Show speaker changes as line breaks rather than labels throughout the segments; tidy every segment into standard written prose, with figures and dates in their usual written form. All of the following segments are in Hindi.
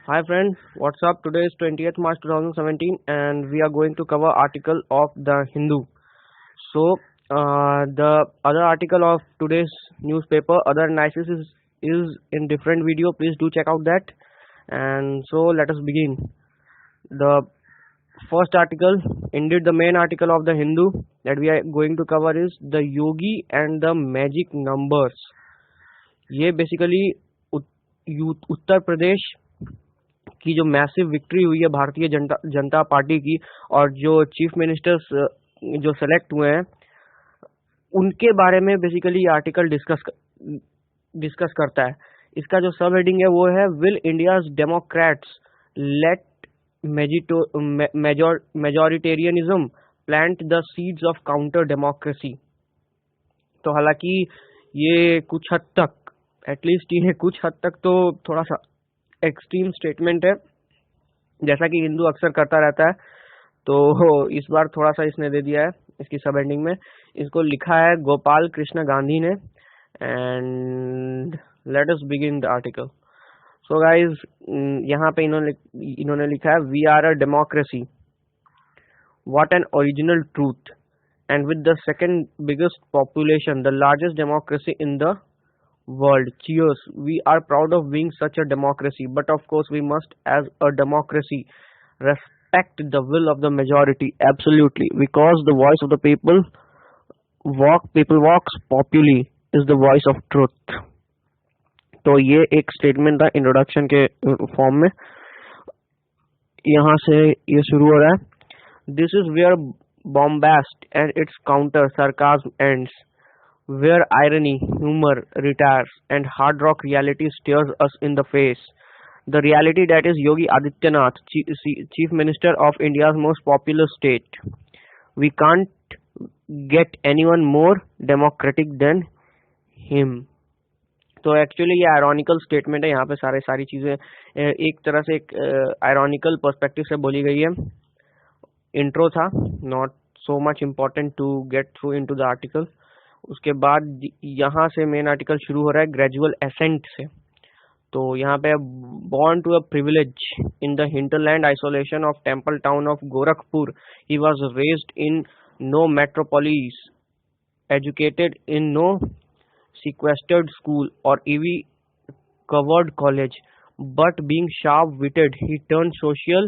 Hi friends, what's up? Today is 20th March 2017 and we are going to cover article of the Hindu. So, the other article of today's newspaper, other analysis is in different video. Please do check out that. And so, let us begin. The first article, indeed the main article of the Hindu that we are going to cover is the Yogi and the magic numbers. ये बेसिकली उत्तर प्रदेश की जो मैसिव विक्ट्री हुई है भारतीय जनता पार्टी की और जो चीफ मिनिस्टर्स जो सेलेक्ट हुए हैं उनके बारे में बेसिकली आर्टिकल डिस्कस करता है। इसका जो सब हेडिंग है वो है will India's democrats let majoritarianism plant the seeds of counter democracy. तो हालांकि ये कुछ हद तक एटलीस्ट ये कुछ हद तक तो थोड़ा सा एक्सट्रीम स्टेटमेंट है, जैसा कि हिंदू अक्सर करता रहता है। तो इस बार थोड़ा सा इसने दे दिया है इसकी सब एंडिंग में। इसको लिखा है गोपाल कृष्ण गांधी ने। And let us begin the article. So guys, यहाँ पे इन्होंने लिखा है we are a democracy, what an original truth, and with the second biggest population, the largest democracy in the world. Cheers. We are proud of being such a democracy, but of course we must, as a democracy, respect the will of the majority. Absolutely, because the voice of the people walks populi is the voice of truth. तो ये एक स्टेटमेंट था इंट्रोडक्शन के फॉर्म में। यहाँ से ये शुरू हो रहा है। This is where bombast and its counter sarcasm ends, where irony, humor retires, and hard rock reality stares us in the face. The reality that is Yogi Adityanath, Chief Minister of India's most populous state. We can't get anyone more democratic than him. तो एक्चुअली ये आयरॉनिकल स्टेटमेंट है। यहाँ पे सारी चीज़ें एक तरह से एक आयरॉनिकल पर्सपेक्टिव से बोली गई है। इंट्रो था, not so much important to get through into the article. उसके बाद यहाँ से मेन आर्टिकल शुरू हो रहा है ग्रेजुअल एसेंट से। तो यहाँ पे born to a privilege in the hinterland isolation of temple town of Gorakhpur, he was raised in no metropolis, educated in no sequestered school or EV covered college, but being sharp-witted, he turned social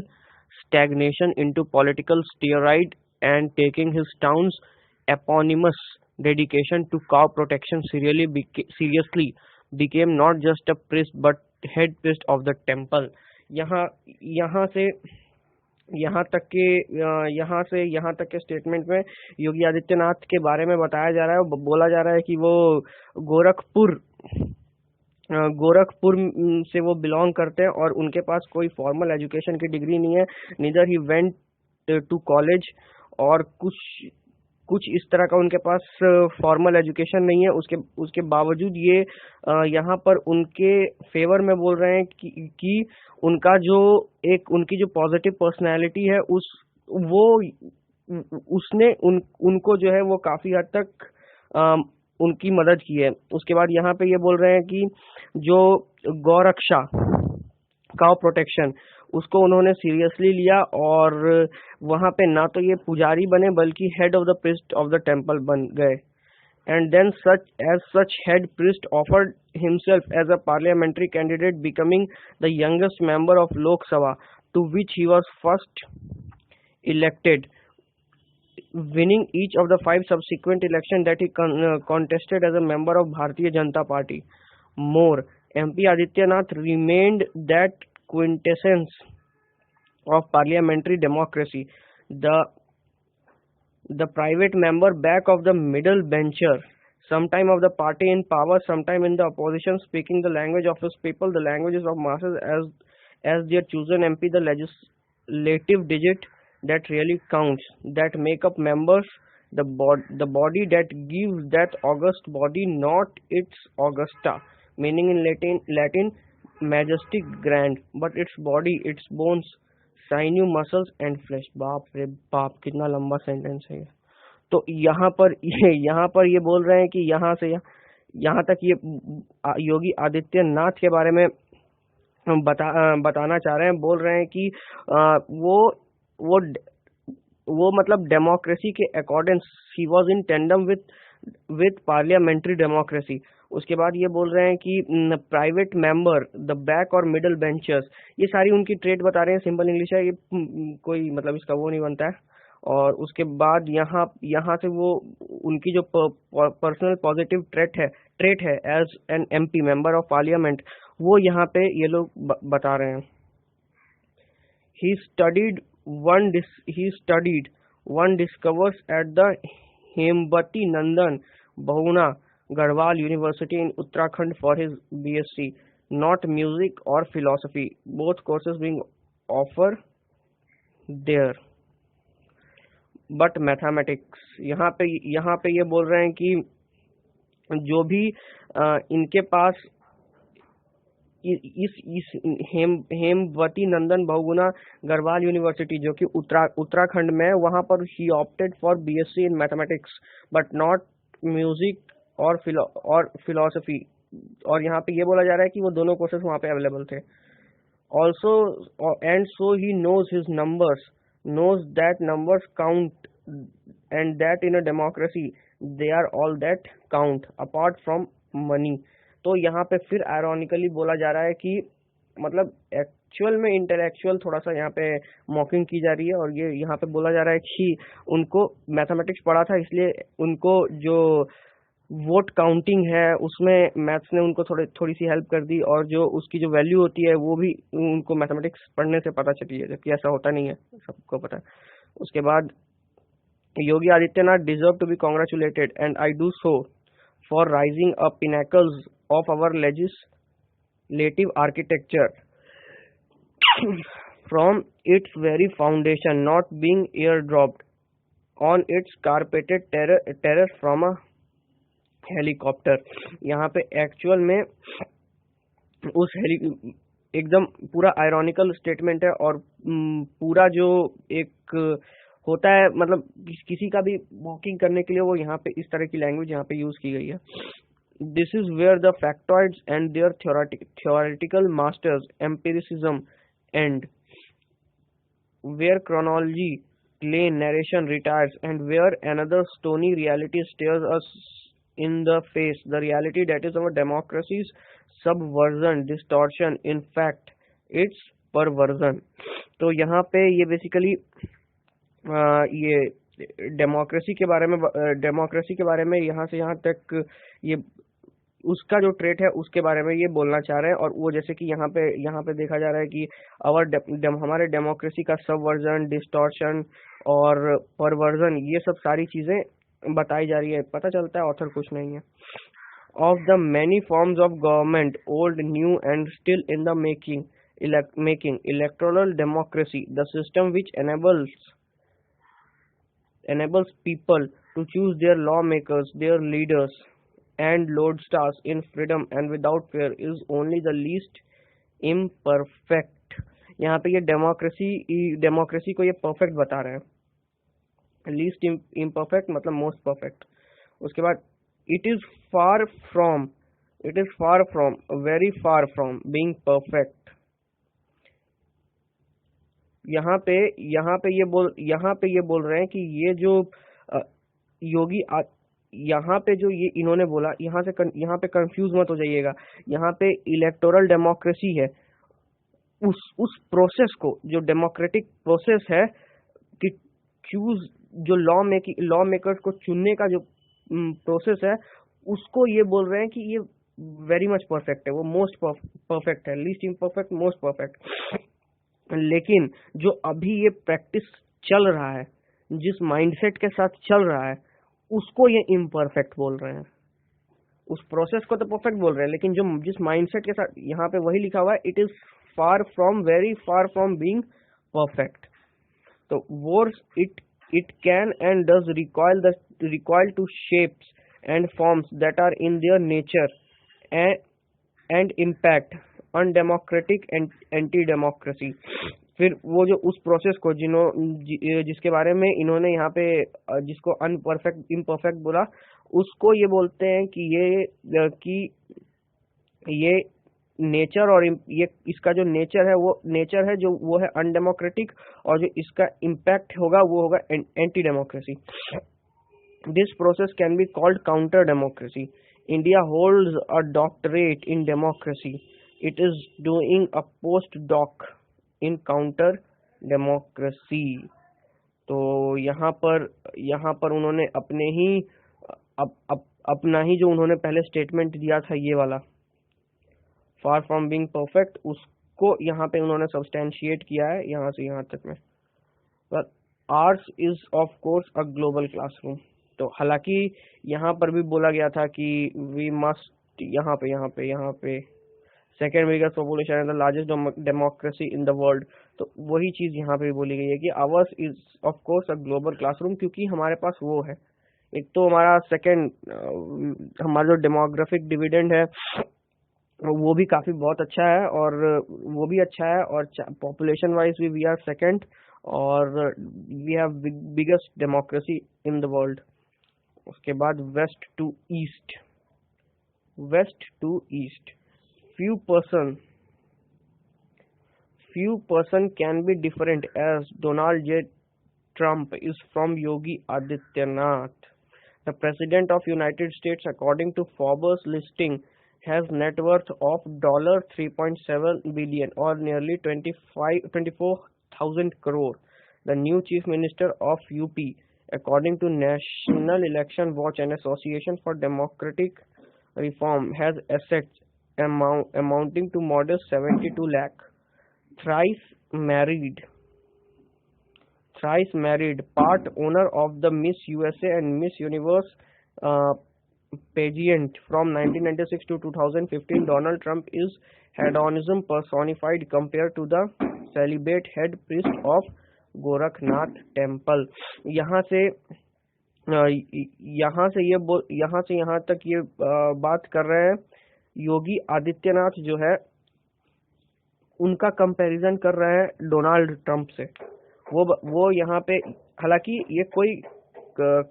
stagnation into political steroid, and taking his town's eponymous dedication to cow protection seriously became not just a priest but head priest of the temple. यहाँ तक के स्टेटमेंट में योगी आदित्यनाथ के बारे में बताया जा रहा है, बोला जा रहा है कि वो गोरखपुर से वो बिलोंग करते हैं और उनके पास कोई फॉर्मल एजुकेशन की डिग्री नहीं है, neither he went to college, और कुछ इस तरह का उनके पास फॉर्मल एजुकेशन नहीं है। उसके बावजूद ये यहाँ पर उनके फेवर में बोल रहे हैं कि उनकी जो पॉजिटिव पर्सनैलिटी है उसने उनको जो है वो काफी हद तक उनकी मदद की है। उसके बाद यहाँ पे ये बोल रहे हैं कि जो गौरक्षा, काउ प्रोटेक्शन, उसको उन्होंने सीरियसली लिया और वहाँ पे ना तो ये पुजारी बने बल्कि head of the priest of the temple बन गए। And then such head priest offered himself as a parliamentary candidate, becoming the youngest member of Lok Sabha, to which he was first elected, winning each of the 5 subsequent elections that he contested as a member of Bharatiya Janata Party. More, MP Adityanath remained that quintessence of parliamentary democracy, the private member back of the middle bencher, sometime of the party in power, sometime in the opposition, speaking the language of his people, the languages of masses as their chosen MP, the legislative digit that really counts, that make up members, the body that gives that august body, not its augusta, meaning in Latin majestic grand, but its body, its bones, sinew muscles and flesh. बाप रे बाप, कितना लंबा सेंटेंस है। तो यहाँ पर ये बोल रहे हैं कि यहाँ तक ये योगी आदित्यनाथ के बारे में बताना चाह रहे हैं, बोल रहे हैं कि वो वो वो मतलब डेमोक्रेसी के according he was in tandem with parliamentary democracy. उसके बाद ये बोल रहे हैं कि प्राइवेट मेंबर, द बैक और मिडल बेंचर्स, ये सारी उनकी ट्रेट बता रहे हैं। सिंपल इंग्लिश है ये, कोई मतलब इसका वो नहीं बनता है। और उसके बाद यहाँ यहाँ से वो उनकी जो पर्सनल पॉजिटिव ट्रेट है as an MP, member of parliament, वो यहाँ पे ये लोग बता रहे हैं। He studied he studied one discovers at the Hembati Nandan Bahuna Garhwal University in Uttarakhand for his BSc, not music or philosophy, both courses being offered there, but mathematics। यहाँ पे ये बोल रहे हैं कि जो भी इनके पास इस हेमवती नंदन बहुगुणा गढ़वाल यूनिवर्सिटी जो कि उत्तराखंड में है, वहां पर ही opted for BSc in mathematics but not music और फिलोसफी। और यहाँ पे ये बोला जा रहा है कि वो दोनों कोर्सेज वहां पे अवेलेबल थे। Also and so he knows his numbers, knows that numbers count, and that in a democracy they are all that count apart from money। तो यहाँ पे फिर आयरॉनिकली बोला जा रहा है कि मतलब एक्चुअल में इंटेलेक्चुअल थोड़ा सा यहाँ पे मॉकिंग की जा रही है। और ये यहाँ पे बोला जा रहा है कि उनको मैथमेटिक्स पढ़ा था, इसलिए उनको जो वोट काउंटिंग है उसमें मैथ्स ने उनको थोड़ी सी हेल्प कर दी, और जो उसकी जो वैल्यू होती है वो भी उनको मैथमेटिक्स पढ़ने से पता चली है, जबकि ऐसा होता नहीं है, सबको पता है। उसके बाद Yogi Adityanath deserve to be congratulated and I do so for rising a pinnacles of our legislative architecture from its very foundation, not being air dropped on its carpeted terrace from a helicopter. यहाँ पे एक्चुअल में उस एकदम पूरा आयरॉनिकल स्टेटमेंट है, और पूरा जो एक होता है मतलब किसी का भी मॉकिंग करने के लिए वो यहाँ पे इस तरह की लैंग्वेज यहाँ पे यूज की गई है। This is where the factoids and their theoretical masters empiricism and where chronology play narration retires, and where another stony reality stares us in the face, the reality that is our democracy's subversion, distortion, in fact its perversion। तो यहाँ पे ये बेसिकली ये डेमोक्रेसी के बारे में यहाँ से यहाँ तक ये उसका जो ट्रेट है उसके बारे में ये बोलना चाह रहे हैं। और वो जैसे कि यहाँ पे देखा जा रहा है कि हमारे डेमोक्रेसी का सबवर्जन, डिस्टॉर्शन और परवर्जन, ये सब सारी चीजें बताई जा रही है। पता चलता है ऑथर कुछ नहीं है। Of the many forms of government, old, new and still in the making, electoral democracy, the system which enables people to choose their lawmakers, their leaders and lodestars in freedom and without fear, is only the least imperfect। यहाँ पे ये डेमोक्रेसी को ये परफेक्ट बता रहे हैं, लीस्ट इम्परफेक्ट मतलब मोस्ट परफेक्ट। उसके बाद it is far from very far from being perfect. यहाँ पे ये बोल रहे हैं कि ये जो योगी यहाँ पे जो ये इन्होंने बोला, यहाँ पे कंफ्यूज मत हो जाइएगा। यहाँ पे इलेक्टोरल डेमोक्रेसी है, उस प्रोसेस को, जो डेमोक्रेटिक प्रोसेस है कि चूज, जो लॉ मेकर्स को चुनने का जो प्रोसेस है, उसको ये बोल रहे हैं कि ये वेरी मच परफेक्ट है, वो मोस्ट परफेक्ट है, लीस्ट इम्परफेक्ट मोस्ट परफेक्ट। लेकिन जो अभी ये प्रैक्टिस चल रहा है, जिस माइंडसेट के साथ चल रहा है, उसको ये इम्परफेक्ट बोल रहे हैं। उस प्रोसेस को तो परफेक्ट बोल रहे हैं, लेकिन जिस माइंडसेट के साथ, यहाँ पे वही लिखा हुआ है, it is far from, very far from being perfect. तो words it can and does recoil to shapes and forms that are in their nature and impact undemocratic and anti-democracy। फिर वो जो उस प्रोसेस को जिसके बारे में इन्होंने यहाँ पे जिसको इम्परफेक्ट बोला, उसको ये बोलते हैं कि ये नेचर और ये इसका जो नेचर है वो है अनडेमोक्रेटिक, और जो इसका इम्पैक्ट होगा वो होगा anti democracy. This process can be called counter democracy. India holds a doctorate in democracy. It is doing a postdoc in counter democracy. तो यहाँ पर उन्होंने अपने ही अपना ही जो उन्होंने पहले स्टेटमेंट दिया था ये वाला, फार फ्रॉम बीइंग परफेक्ट, उसको यहाँ पे उन्होंने सब्सटेंशिएट किया है यहाँ से यहाँ तक में. पर arts is of course a global classroom. तो हालांकि यहाँ पर भी बोला गया था कि वी मस्ट यहाँ पे second biggest population and the largest democracy in the world. तो वही चीज यहाँ पे भी बोली गई है कि hours is of course a global classroom, क्योंकि हमारे पास वो है. एक तो हमारा हमारा जो डेमोग्राफिक डिविडेंड है वो भी काफी बहुत अच्छा है, और वो भी अच्छा है, और पॉपुलेशन वाइज भी वी आर सेकेंड, और we have biggest democracy in the world. उसके बाद west to east, few person can be different, as Donald J. Trump is from Yogi Adityanath. The President of United States, according to Forbes listing, has net worth of $3.7 billion, or nearly 24,000 crore. The new Chief Minister of UP, according to National Election Watch and Association for Democratic Reform, has assets amounting to modest 72 lakh. Thrice married, part owner of the Miss USA and Miss Universe pageant from 1996 to 2015, Donald Trump is hedonism personified compared to the celibate head priest of Gorakhnath temple. यहाँ से यहाँ तक ये बात कर रहे हैं. योगी आदित्यनाथ जो है उनका कंपैरिजन कर रहे हैं डोनाल्ड ट्रंप से. वो यहाँ पे, हालांकि ये कोई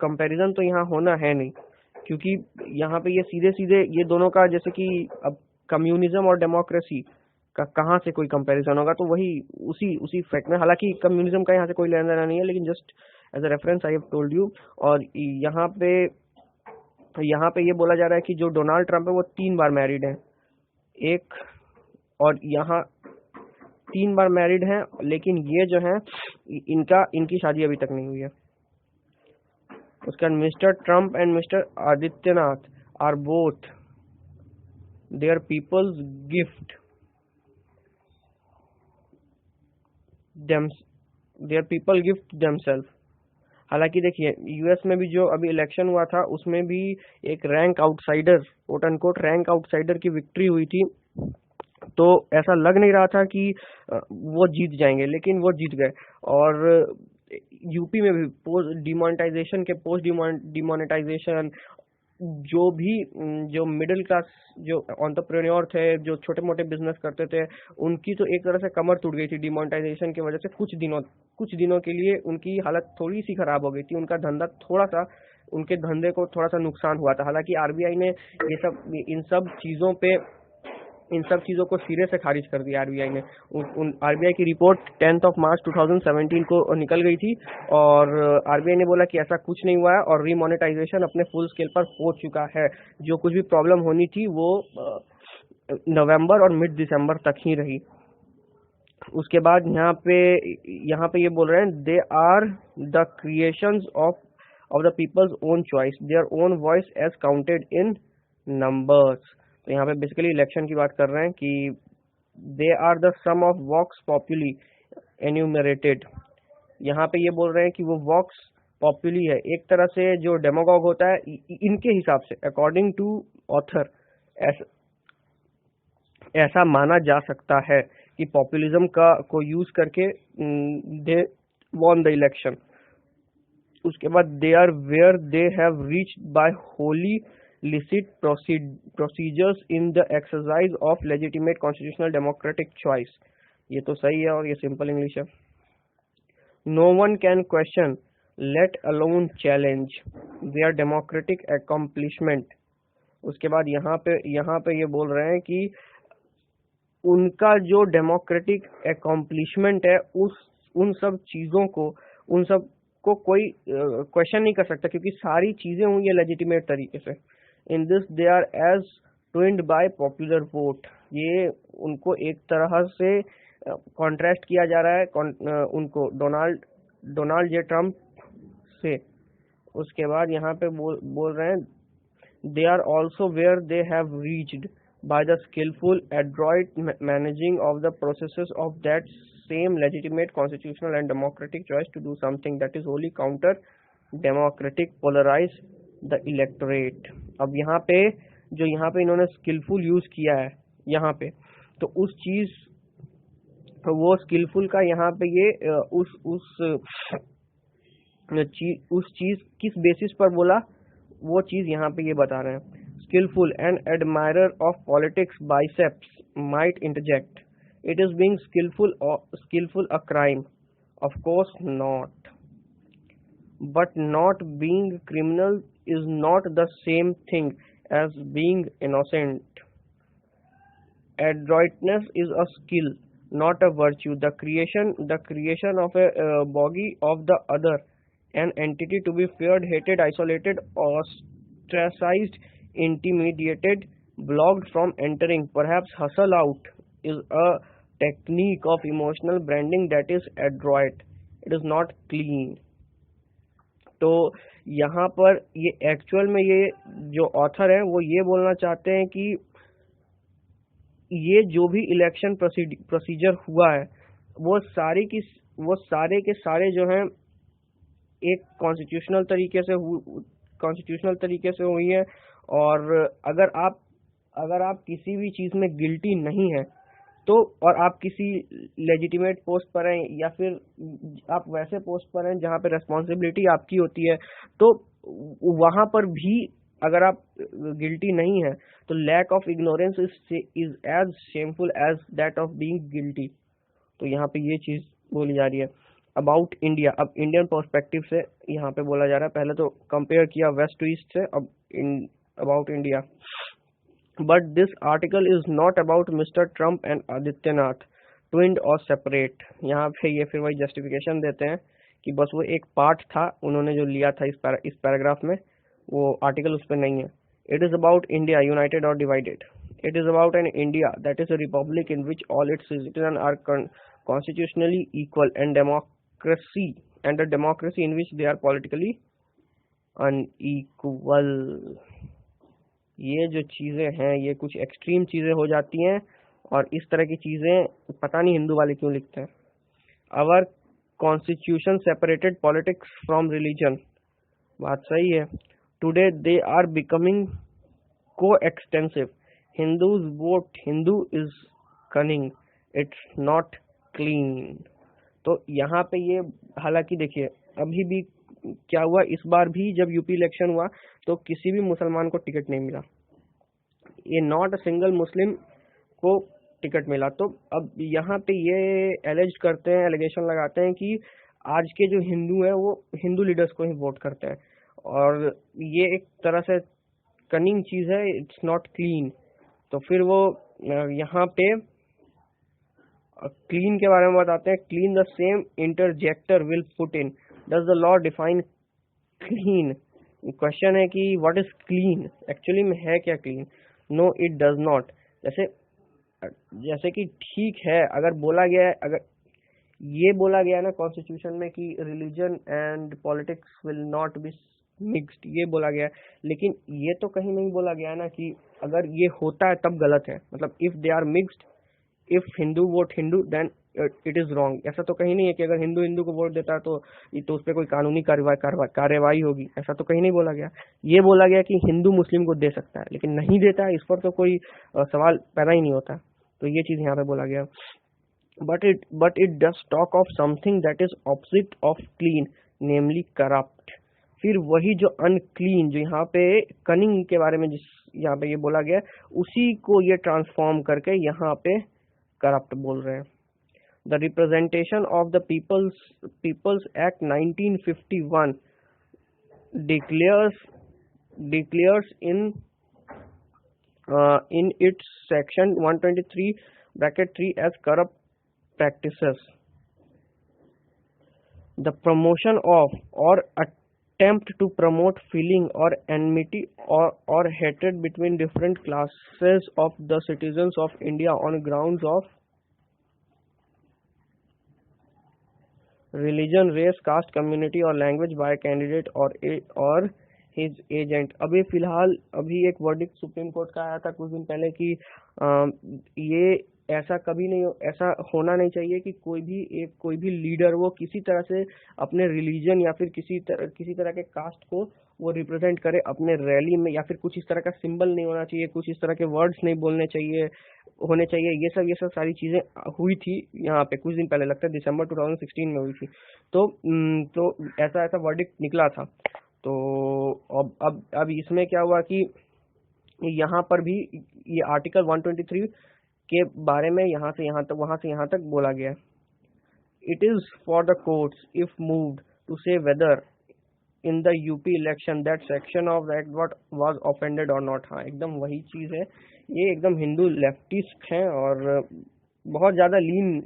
कंपैरिजन तो यहाँ होना है नहीं, क्योंकि यहाँ पे ये सीधे ये दोनों का, जैसे कि अब कम्युनिज्म और डेमोक्रेसी का कहाँ से कोई कंपैरिजन होगा, तो वही उसी फैक्ट में. हालांकि कम्युनिज्म का यहाँ से कोई लेना देना नहीं है, लेकिन just as a reference I have told you. और यहाँ पे ये बोला जा रहा है कि जो डोनाल्ड ट्रंप है वो 3 बार मैरिड है, एक, और यहाँ 3 बार मैरिड हैं, लेकिन ये जो है इनकी शादी अभी तक नहीं हुई है. उसके बाद mister Trump and mister Adityanath are both their people's gift themselves. हालांकि देखिए यूएस में भी जो अभी इलेक्शन हुआ था उसमें भी एक rank outsider, quote unquote rank outsider की विक्ट्री हुई थी. तो ऐसा लग नहीं रहा था कि वो जीत जाएंगे, लेकिन वो जीत गए. और यूपी में भी पोस्ट डिमोनेटाइजेशन, जो मिडिल क्लास जो एंटरप्रेन्योर थे, जो छोटे मोटे बिजनेस करते थे, उनकी तो एक तरह से कमर टूट गई थी डिमोनेटाइजेशन की वजह से. कुछ दिनों के लिए उनकी हालत थोड़ी सी खराब हो गई थी. उनका धंधा उनके धंधे को थोड़ा सा नुकसान हुआ था. हालांकि आरबीआई ने इन सब चीजों को सिरे से खारिज कर दिया. आरबीआई ने आरबीआई की रिपोर्ट 10 मार्च 2017 को निकल गई थी, और आरबीआई ने बोला कि ऐसा कुछ नहीं हुआ है, और रीमोनेटाइजेशन अपने फुल स्केल पर हो चुका है. जो कुछ भी प्रॉब्लम होनी थी वो नवंबर और मिड दिसंबर तक ही रही. उसके बाद यहाँ पे ये बोल रहे हैं, they are the creations of the people's own choice, their own voice as counted in numbers. तो यहाँ पे बेसिकली इलेक्शन की बात कर रहे हैं कि they are the sum of vox populi enumerated. यहाँ पे ये बोल रहे हैं कि वो वॉक्स पॉपुली है, एक तरह से जो डेमोगॉग होता है इनके हिसाब से, अकॉर्डिंग टू ऑथर, ऐसा माना जा सकता है कि पॉपुलिज्म को यूज करके दे वॉन द इलेक्शन. उसके बाद they are where they have reached by wholly licit procedures in the exercise of legitimate constitutional democratic choice. ये तो सही है और ये सिंपल इंग्लिश है. No one can question, let alone challenge their democratic accomplishment. उसके बाद यहाँ पे ये बोल रहे हैं कि उनका जो डेमोक्रेटिक अकॉम्प्लिशमेंट है उन सब चीज़ों को, उन सब को कोई क्वेश्चन नहीं कर सकता, क्योंकि सारी चीज़ें हुई है लेजिटिमेट तरीके से। In this they are as twinned by popular vote. ये उनको एक तरह से कॉन्ट्रास्ट किया जा रहा है उनको डोनाल्ड जे ट्रम्प से। उसके बाद यहाँ पे बोल रहे हैं they are also where they have reached by the skillful adroit managing of the processes of that same legitimate constitutional and democratic choice to do something that is wholly counter democratic, polarize the electorate। अब यहाँ पे इन्होंने skillful यूज किया है यहाँ पे, तो वो skillful का यहाँ पे ये उस चीज किस बेसिस पर बोला, वो चीज यहाँ पे ये बता रहे हैं। Skilful and admirer of politics biceps might interject, it is being skilful a crime? Of course not, but not being criminal is not the same thing as being innocent. Adroitness is a skill, not a virtue. The creation of a bogey of the other, an entity to be feared, hated, isolated, ostracized, intimidated, blocked from entering, perhaps hustled out, is a technique of emotional branding that is adroit. It is not clean. तो यहाँ पर ये एक्चुअल में ये जो ऑथर है वो ये बोलना चाहते हैं कि ये जो भी इलेक्शन प्रोसीजर हुआ है वो सारे के सारे जो हैं एक कॉन्स्टिट्यूशनल तरीके से हुई है। और अगर आप किसी भी चीज़ में गिल्टी नहीं है तो, और आप किसी लेजिटिमेट पोस्ट पर हैं या फिर आप वैसे पोस्ट पर हैं जहाँ पे रेस्पॉन्सिबिलिटी आपकी होती है, तो वहाँ पर भी अगर आप गिल्टी नहीं है तो lack of ignorance is as shameful as that of being guilty. तो यहाँ पे ये चीज बोली जा रही है अबाउट इंडिया। अब इंडियन पर्सपेक्टिव से यहाँ पे बोला जा रहा है, पहले तो कंपेयर किया वेस्ट टू ईस्ट से, अब about India. But this article is not about mister Trump and Adityanath twinned और सेपरेट। यहाँ पे ये फिर वही जस्टिफिकेशन देते हैं कि बस वो एक पार्ट था उन्होंने जो लिया था इस पैराग्राफ में, वो आर्टिकल उस पर नहीं है। It is about India united और divided. It is about an India that is a republic in which all its citizen are constitutionally equal and a democracy in which they are politically unequal। ये जो चीजें हैं ये कुछ एक्सट्रीम चीजें हो जाती हैं, और इस तरह की चीजें पता नहीं हिंदू वाले क्यों लिखते हैं। Our constitution separated politics from religion, बात सही है। टुडे दे आर बिकमिंग को extensive. Hindus vote Hindu is cunning, it's not clean. तो यहाँ पे ये, हालांकि देखिए अभी भी क्या हुआ, इस बार भी जब यूपी इलेक्शन हुआ तो किसी भी मुसलमान को टिकट नहीं मिला, ये नॉट अ सिंगल मुस्लिम को टिकट मिला। तो अब यहाँ पे ये एलिज करते हैं, एलिगेशन लगाते हैं कि आज के जो हिंदू हैं वो हिंदू लीडर्स को ही वोट करते हैं, और ये एक तरह से कनिंग चीज है, इट्स नॉट क्लीन। तो फिर वो यहाँ पे क्लीन के बारे में बताते हैं। Clean the same interjector will put in, does the law define clean? Question है कि व्हाट इज क्लीन, एक्चुअली में है क्या clean? No it does not. जैसे कि ठीक है, अगर बोला गया है, अगर ये बोला गया है ना कॉन्स्टिट्यूशन में कि religion and politics will not be mixed, ये बोला गया है, लेकिन ये तो कहीं नहीं बोला गया है ना कि अगर ये होता है तब गलत है। मतलब if they are mixed, if Hindu vote Hindu then it is wrong. ऐसा तो कहीं नहीं है कि अगर हिंदू हिंदू को वोट देता है तो उस पर कोई कानूनी कार्यवाही होगी, ऐसा तो कहीं नहीं बोला गया। ये बोला गया कि हिंदू मुस्लिम को दे सकता है, लेकिन नहीं देता है, इस पर तो कोई सवाल पैदा ही नहीं होता। तो ये चीज यहाँ पे बोला गया। But it does talk of something that is opposite of clean, namely corrupt. फिर वही जो अनक्लीन, जो यहाँ पे कनिंग के बारे में जिस यहाँ पे ये बोला गया, उसी को ये ट्रांसफॉर्म करके यहाँ पे करप्ट बोल रहे हैं। The representation of the people's act 1951 declares in its section 123 bracket 3 as corrupt practices. The promotion of or attempt to promote feeling or enmity or hatred between different classes of the citizens of India on grounds of religion, race, caste, community और लैंग्वेज बाय कैंडिडेट और हिज एजेंट। अभी फिलहाल अभी एक वर्डिक्ट सुप्रीम कोर्ट का आया था कुछ दिन पहले कि ये ऐसा कभी नहीं, ऐसा होना नहीं चाहिए कि कोई भी लीडर वो किसी तरह से अपने रिलीजन या फिर किसी तरह के कास्ट को वो रिप्रेजेंट करे अपने रैली में, या फिर कुछ इस तरह का सिंबल नहीं होना चाहिए, कुछ इस तरह के वर्ड्स नहीं बोलने चाहिए होने चाहिए। ये सब सारी चीजें हुई थी यहाँ पे कुछ दिन पहले, लगता है दिसंबर 2016 में हुई थी। तो ऐसा वर्डिक्ट निकला था। तो अब इसमें क्या हुआ कि यहाँ पर भी ये आर्टिकल 123 के बारे में यहाँ से यहाँ तक, वहाँ से यहाँ तक बोला गया है। It is for the courts if moved to say whether in the UP election that section of the act what was offended और नॉट। हाँ, एकदम वही चीज है। ये एकदम हिंदू लेफ्टिस्ट हैं और बहुत ज्यादा लीन,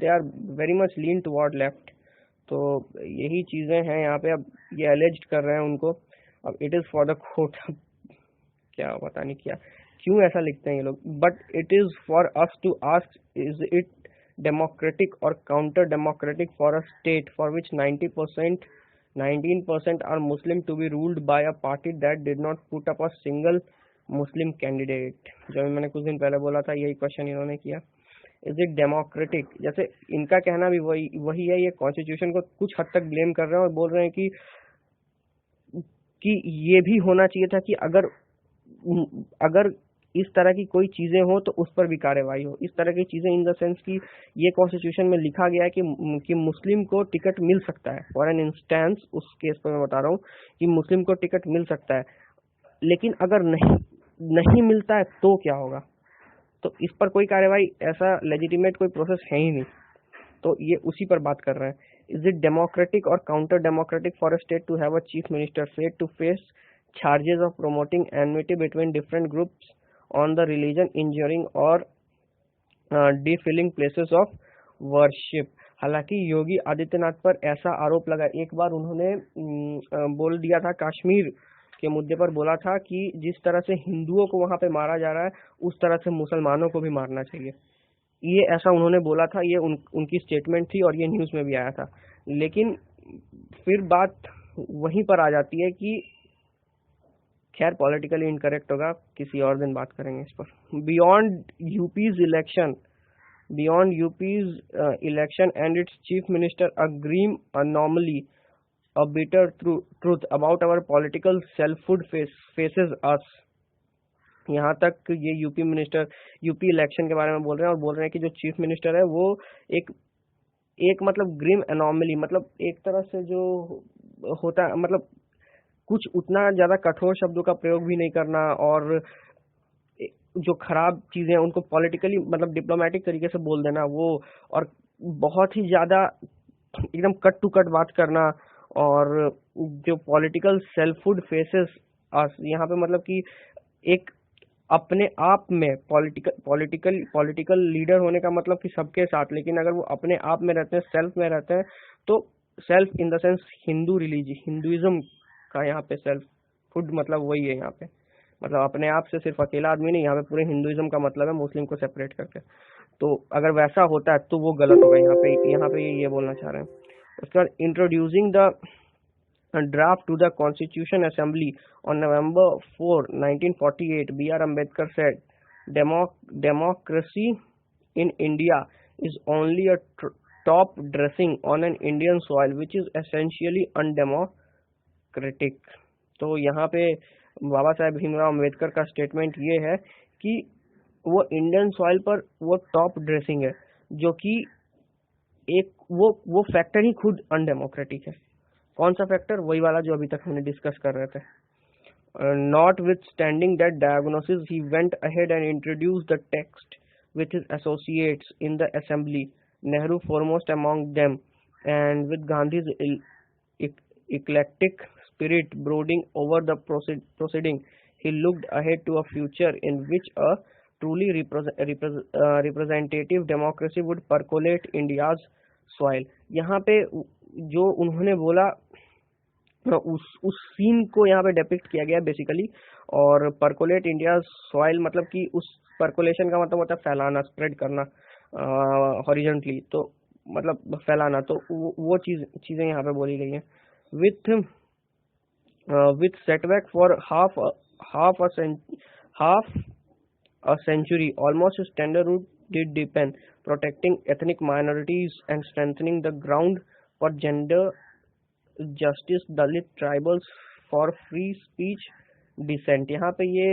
they are very much lean toward left. तो यही चीजें हैं यहाँ पे। अब ये एलिज्ड कर रहे हैं उनको। अब it is for the court, क्या पता नहीं क्यों ऐसा लिखते हैं ये लोग। But it is for us to ask is it democratic और counter democratic for a state for which 19% are Muslim to be ruled by a party that did not put up a single Muslim candidate। जो मैंने कुछ दिन पहले बोला था, यही क्वेश्चन इन्होंने किया। इज इट डेमोक्रेटिक, जैसे इनका कहना भी वही है। ये कॉन्स्टिट्यूशन को कुछ हद तक ब्लेम कर रहे हैं और बोल रहे हैं कि ये भी होना चाहिए था कि अगर इस तरह की कोई चीजें हो तो उस पर भी कार्रवाई हो। इस तरह की चीजें इन द सेंस कि ये कॉन्स्टिट्यूशन में लिखा गया है कि मुस्लिम को टिकट मिल सकता है। फॉर एन इंस्टेंस, उस केस पर मैं बता रहा हूँ कि मुस्लिम को टिकट मिल सकता है, लेकिन अगर नहीं मिलता है तो क्या होगा। तो इस पर कोई कार्रवाई, ऐसा लेजिटिमेट कोई प्रोसेस है ही नहीं। तो ये उसी पर बात कर रहे हैं। इज इट डेमोक्रेटिक और counter democratic for a state to have a chief minister fate to face charges of promoting enmity between different groups on the religion, injuring or defilling places of worship। हालांकि योगी आदित्यनाथ पर ऐसा आरोप लगा, एक बार उन्होंने बोल दिया था, कश्मीर के मुद्दे पर बोला था कि जिस तरह से हिंदुओं को वहां पे मारा जा रहा है उस तरह से मुसलमानों को भी मारना चाहिए। ये ऐसा उन्होंने बोला था, ये उनकी स्टेटमेंट थी और ये न्यूज में भी आया था। लेकिन फिर बात वहीं पर आ जाती है कि खैर पॉलिटिकली इनकरेक्ट होगा, किसी और दिन बात करेंगे इस पर। Beyond UP's election and its chief minister a grim anomaly a bitter truth about our political selfhood faces us. यहाँ तक ये यूपी इलेक्शन के बारे में बोल रहे हैं और बोल रहे हैं कि जो चीफ मिनिस्टर है वो एक मतलब ग्रीम एनॉमली, मतलब एक तरह से जो होता है, मतलब कुछ उतना ज्यादा कठोर शब्दों का प्रयोग भी नहीं करना और जो खराब चीजें हैं उनको पॉलिटिकली मतलब डिप्लोमेटिक तरीके से बोल देना वो, और बहुत ही ज्यादा एकदम कट टू कट बात करना। और जो पॉलिटिकल सेल्फहुड फेसेस यहाँ पे मतलब कि एक अपने आप में पॉलिटिकल लीडर होने का मतलब कि सबके साथ, लेकिन अगर वो अपने आप में रहते हैं, सेल्फ में रहते हैं, तो self in the sense Hinduism का यहाँ पे सेल्फहुड मतलब वही है यहाँ पे, मतलब अपने आप से सिर्फ अकेला आदमी नहीं, यहाँ पे पूरे हिंदुइज्म का मतलब है मुस्लिम को सेपरेट करके। तो अगर वैसा होता है तो वो गलत होगा। यहाँ पे ये बोलना चाह रहे हैं। उसके बाद introducing the draft to the Constitution Assembly on November 4, 1948, B.R. Ambedkar said, democracy in India is only a top dressing on an Indian soil, which is essentially undemocratic। तो यहाँ पे बाबा साहेब भीमराव अम्बेडकर का स्टेटमेंट ये है कि वो इंडियन सॉइल पर वो टॉप ड्रेसिंग है, जो कि एक वो फैक्टर ही खुद अनडेमोक्रेटिक है। कौन सा फैक्टर? वही वाला जो अभी तक हमने डिस्कस कर रहे थे। Notwithstanding that diagnosis, he went ahead and introduced the text with his associates in the assembly, Nehru foremost among them, and with Gandhi's eclectic spirit brooding over the proceeding, he looked ahead to a future in which a truly representative democracy would percolate India's soil. यहाँ पे जो उन्होंने बोला उस सीन को यहाँ पे डिपिक्ट किया गया बेसिकली. और परकोलेट इंडिया सॉइल मतलब कि उस परकोलेशन का मतलब होता है फैलाना, स्प्रेड करना हॉरिजॉन्टली, तो मतलब फैलाना. तो वो चीजें यहाँ पे बोली गई हैं. With setback for half a century, almost its tender root did deepen, protecting ethnic minorities and strengthening the ground for gender justice, Dalit tribals for free speech, dissent. यहाँ पे ये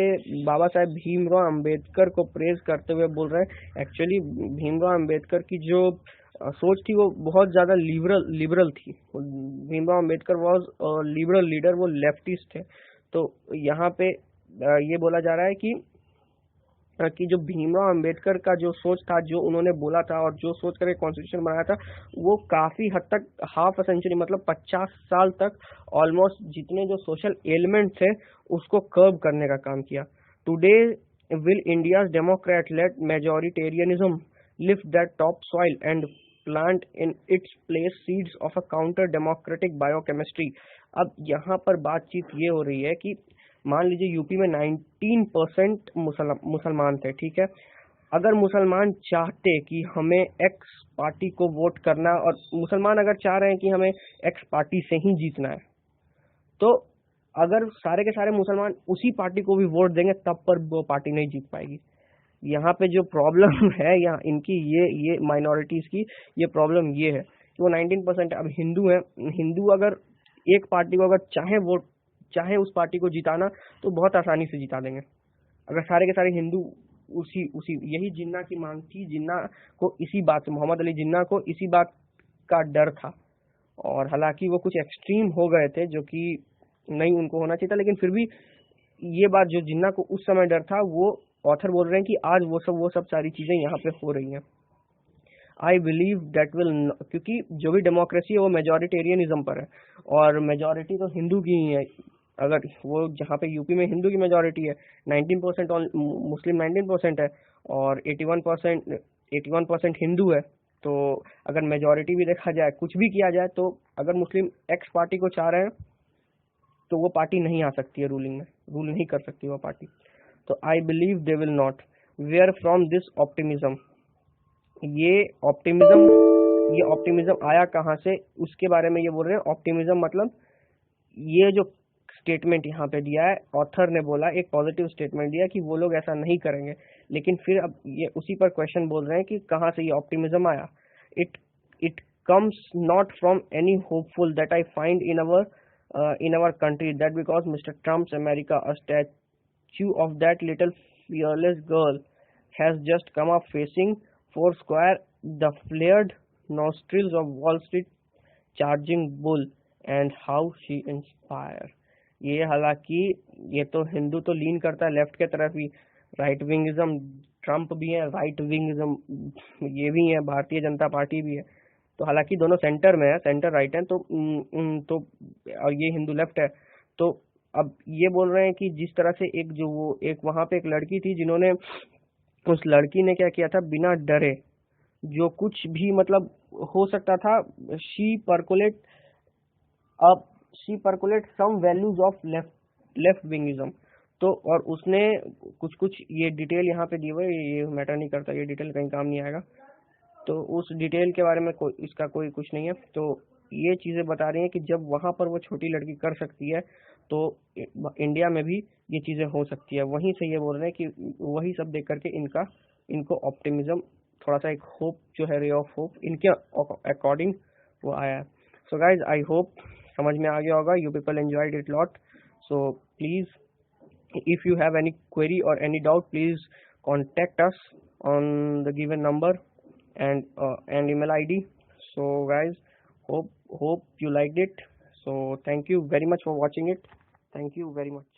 बाबा साहेब भीमराव अंबेडकर को प्रेज करते हुए बोल रहे हैं. एक्चुअली भीमराव अंबेडकर की जो सोच थी वो बहुत ज़्यादा लिबरल थी. Bhimrao Ambedkar was liberal leader, वो लेफ्टिस्ट थे. तो यहाँ पे ये बोला जा रहा है कि जो भीमराव अंबेडकर का जो सोच था, जो उन्होंने बोला था और जो सोच करके कॉन्स्टिट्यूशन बनाया था, वो काफी हद तक हाफ अ सेंचुरी मतलब 50 साल तक ऑलमोस्ट जितने जो सोशल एलिमेंट थे उसको कर्व करने का काम किया. Today will India's democrat let majoritarianism lift that top soil and plant in its place seeds of a counter democratic biochemistry. अब यहाँ पर बातचीत ये हो रही है कि मान लीजिए यूपी में 19% मुसलमान थे, ठीक है. अगर मुसलमान चाहते कि हमें एक्स पार्टी को वोट करना, और मुसलमान अगर चाह रहे हैं कि हमें एक्स पार्टी से ही जीतना है, तो अगर सारे के सारे मुसलमान उसी पार्टी को भी वोट देंगे तब पर वो पार्टी नहीं जीत पाएगी. यहाँ पे जो प्रॉब्लम है यहाँ इनकी ये माइनॉरिटीज की ये प्रॉब्लम ये है कि वो 19% अब हिंदू है. हिंदू अगर एक पार्टी को अगर चाहे उस पार्टी को जिताना तो बहुत आसानी से जिता देंगे. अगर सारे के सारे हिंदू उसी यही जिन्ना की मांग थी. जिन्ना को इसी बात से, मोहम्मद अली जिन्ना को इसी बात का डर था, और हालांकि वो कुछ एक्सट्रीम हो गए थे जो कि नहीं उनको होना चाहिए था, लेकिन फिर भी ये बात जो जिन्ना को उस समय डर था वो ऑथर बोल रहे हैं कि आज वो सब सारी चीजें यहाँ पे हो रही हैं. आई बिलीव दैट विल, क्योंकि जो भी डेमोक्रेसी है वो मेजोरिटेरियनिज्म पर है, और मेजोरिटी तो हिंदू की ही है. अगर वो जहाँ पे यूपी में हिंदू की मेजोरिटी है, 19% मुस्लिम 19% है, और 81% हिंदू है. तो अगर मेजोरिटी भी देखा जाए, कुछ भी किया जाए, तो अगर मुस्लिम एक्स पार्टी को चाह रहे हैं तो वो पार्टी नहीं आ सकती है रूलिंग में, रूल नहीं कर सकती वो पार्टी. तो I believe they will not. Where from this optimism, ये ऑप्टिमिज्म आया कहाँ से, उसके बारे में ये बोल रहे हैं. ऑप्टिमिज्म मतलब ये जो स्टेटमेंट यहाँ पे दिया है, ऑथर ने बोला, एक पॉजिटिव स्टेटमेंट दिया कि वो लोग ऐसा नहीं करेंगे, लेकिन फिर अब ये उसी पर क्वेश्चन बोल रहे हैं कि कहाँ से ये ऑप्टिमिज्म आया. It comes not from any hopeful that I find in our country, that because Mr. Trump's America, a statue of that little fearless girl has just come up facing Foursquare, the flared nostrils of Wall Street charging bull, and how she inspire. ये हालांकि ये तो हिंदू तो लीन करता है लेफ्ट के तरफ ही, राइट विंगिज्म ट्रम्प भी है, राइट विंगिज्म ये भी है, भारतीय जनता पार्टी भी है. तो हालांकि दोनों सेंटर में है, सेंटर राइट है, तो और ये हिंदू लेफ्ट है. तो अब ये बोल रहे हैं कि जिस तरह से एक वहां पे एक लड़की थी जिन्होंने, उस लड़की ने क्या किया था, बिना डरे जो कुछ भी मतलब हो सकता था, she percolate some values of left wingism. तो और उसने कुछ ये डिटेल यहाँ पे दी हुई, ये मैटर नहीं करता, ये डिटेल कहीं काम नहीं आएगा, तो उस डिटेल के बारे में इसका कोई कुछ नहीं है. तो ये चीजें बता रही हैं कि जब वहां पर वो छोटी लड़की कर सकती है तो इंडिया में भी ये चीजें हो सकती है. वहीं से ये बोल रहे हैं कि वही सब देख करके इनको ऑप्टिमिज्म, थोड़ा सा एक होप जो है, रे ऑफ होप इनके अकॉर्डिंग वो आया है. सो गाइज, आई होप समझ में आ गया होगा. You people enjoyed it lot. So please, if you have any query or any doubt, please contact us on the given number and email ID. So guys, hope you liked it. So thank you very much for watching it. Thank you very much.